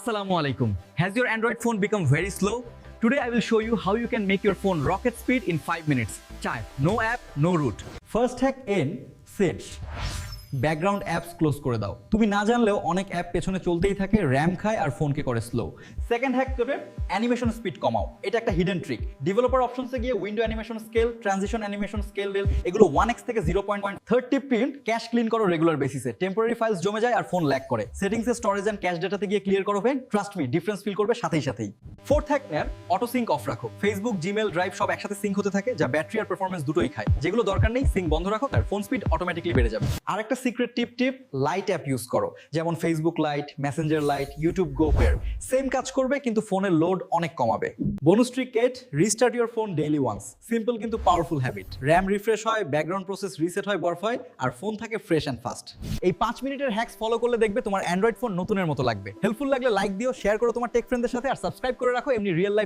Assalamu alaikum. Has your Android phone become very slow? Today I will show you how you can make your phone rocket speed in 5 minutes. Chai, no app, no root. First hack in Search. Background apps close করে দাও। তুমি না জানলেও অনেক app পেছনে চলতেই থাকে, RAM খায় আর ফোনকে করে স্লো। সেকেন্ড হ্যাক করে অ্যানিমেশন স্পিড কমাও। এটা একটা হিডেন ট্রিক। ডেভেলপার অপশনসে গিয়ে window animation scale, transition animation scale এগুলো 1x থেকে 0.30 প্রিন্ট ক্যাশ ক্লিন করো রেগুলার বেসিসে। টেম্পোরারি ফাইলস জমে যায় আর ফোন ল্যাগ করে। সেটিংসে স্টোরেজ এন্ড ক্যাশ ডেটাতে গিয়ে ক্লিয়ার করো ভাই, ট্রাস্ট মি ডিফারেন্স ফিল করবে সাথেই। ফোর্থ হ্যাক নেয়ার অটো সিঙ্ক অফ রাখো। ফেসবুক, জিমেল, ড্রাইভ সব একসাথে সিঙ্ক হতে থাকে, যা ব্যাটারি আর পারফরম্যান্স দুটোই খায়। যেগুলো দরকার নেই সিঙ্ক বন্ধ রাখো, তার ফোন স্পিড অটোমেটিক্যালি বেড়ে যাবে। আর একটা secret tip light app use করো, যেমন Facebook light, messenger light, YouTube go পেয়ার। সেম কাজ করবে কিন্তু ফোনের লোড অনেক কমাবে। Bonus trick 8, restart your phone daily once. Simple কিন্তু পাওয়ারফুল হ্যাবিট। র্যাম রিফ্রেশ হয়, ব্যাকগ্রাউন্ড প্রসেস রিসেট হয়, বরফ হয় আর ফোন থাকে ফ্রেশ অ্যান্ড ফাস্ট। এই 5 মিনিটের হ্যাকস ফলো করলে দেখবে তোমার অ্যান্ড্রয়েড ফোন নতুনের মতো লাগবে। হেল্পফুল লাগলে লাইক দিও, শেয়ার করো তোমার টেক ফ্রেন্ডদের সাথে আর সাবস্ক্রাইব করে রাখো এমনি রিয়েল লাইফ